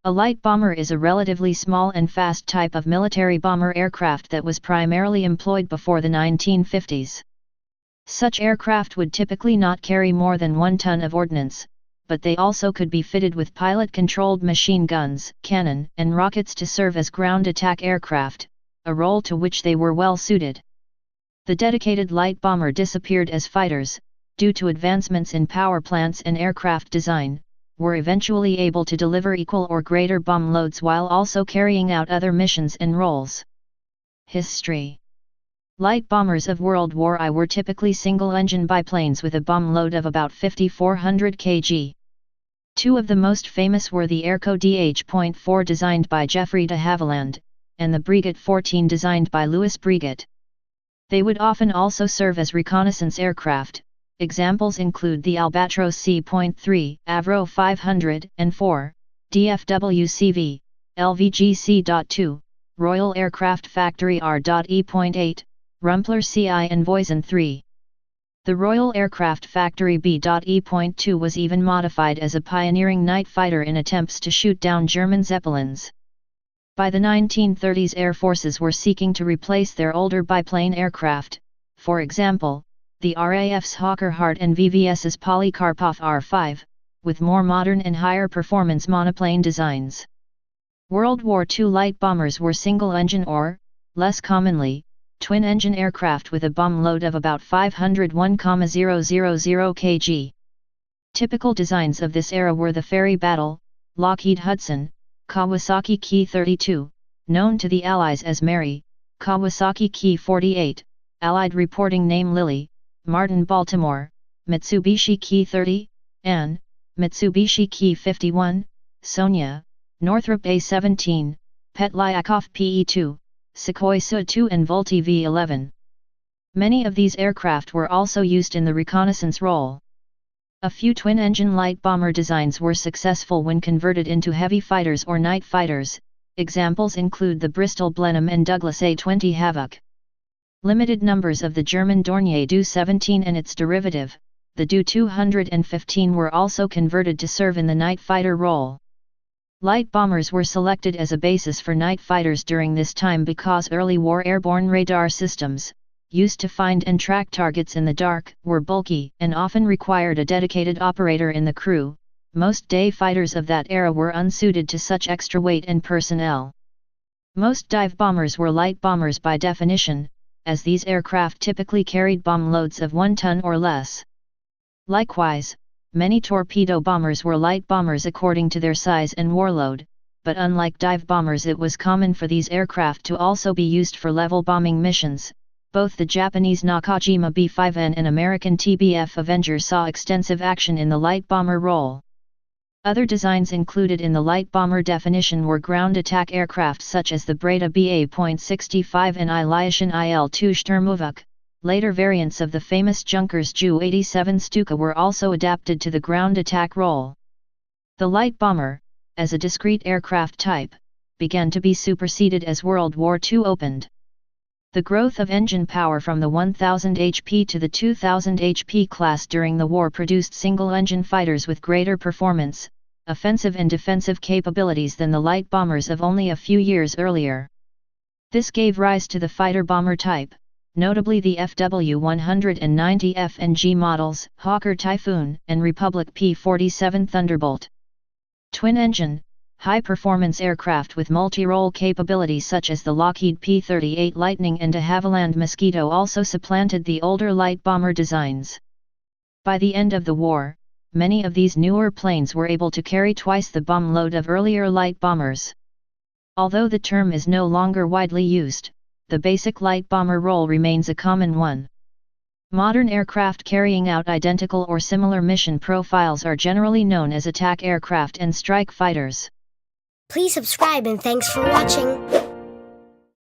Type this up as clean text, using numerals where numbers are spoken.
A light bomber is a relatively small and fast type of military bomber aircraft that was primarily employed before the 1950s. Such aircraft would typically not carry more than 1 ton of ordnance, but they also could be fitted with pilot-controlled machine guns, cannon, and rockets to serve as ground attack aircraft, a role to which they were well suited. The dedicated light bomber disappeared as fighters, due to advancements in power plants and aircraft design, were eventually able to deliver equal or greater bomb loads while also carrying out other missions and roles. History. Light bombers of World War I were typically single-engine biplanes with a bomb load of about 5,400 kg. Two of the most famous were the Airco DH.4 designed by Geoffrey de Havilland, and the Breguet 14 designed by Louis Breguet. They would often also serve as reconnaissance aircraft. Examples include the Albatros C.3, Avro 504, DFWCV, LVGC.2, Royal Aircraft Factory R.E.8, Rumpler CI and Voisin 3. The Royal Aircraft Factory B.E.2 was even modified as a pioneering night fighter in attempts to shoot down German Zeppelins. By the 1930s, air forces were seeking to replace their older biplane aircraft, for example, the RAF's Hawker Hart and VVS's Polikarpov R5, with more modern and higher performance monoplane designs. World War II light bombers were single-engine or, less commonly, twin-engine aircraft with a bomb load of about 501,000 kg. Typical designs of this era were the Ferry Battle, Lockheed Hudson, Kawasaki Ki-32, known to the Allies as Mary, Kawasaki Ki-48, Allied reporting name Lily, Martin Baltimore, Mitsubishi Ki-30, Anne, Mitsubishi Ki-51, Sonia, Northrop A-17, Petlyakov PE-2, Sukhoi Su-2 and Vultee V-11. Many of these aircraft were also used in the reconnaissance role. A few twin-engine light bomber designs were successful when converted into heavy fighters or night fighters. Examples include the Bristol Blenheim and Douglas A-20 Havoc. Limited numbers of the German Dornier Do-17 and its derivative, the Do-215, were also converted to serve in the night fighter role. Light bombers were selected as a basis for night fighters during this time because early war airborne radar systems, used to find and track targets in the dark, were bulky and often required a dedicated operator in the crew. Most day fighters of that era were unsuited to such extra weight and personnel. Most dive bombers were light bombers by definition, as these aircraft typically carried bomb loads of 1 ton or less. Likewise, many torpedo bombers were light bombers according to their size and warload, but unlike dive bombers, it was common for these aircraft to also be used for level bombing missions. Both the Japanese Nakajima B-5N and American TBF Avenger saw extensive action in the light bomber role. Other designs included in the light bomber definition were ground attack aircraft such as the Breda BA.65 and Ilyushin IL-2 Sturmovik. Later variants of the famous Junkers Ju-87 Stuka were also adapted to the ground attack role. The light bomber, as a discrete aircraft type, began to be superseded as World War II opened. The growth of engine power from the 1000 HP to the 2000 HP class during the war produced single-engine fighters with greater performance, offensive and defensive capabilities than the light bombers of only a few years earlier. This gave rise to the fighter-bomber type, notably the FW-190F and G models, Hawker Typhoon and Republic P-47 Thunderbolt. Twin-engine, high-performance aircraft with multi-role capabilities such as the Lockheed P-38 Lightning and de Havilland Mosquito also supplanted the older light bomber designs. By the end of the war, many of these newer planes were able to carry twice the bomb load of earlier light bombers. Although the term is no longer widely used, the basic light bomber role remains a common one. Modern aircraft carrying out identical or similar mission profiles are generally known as attack aircraft and strike fighters. Please subscribe and thanks for watching.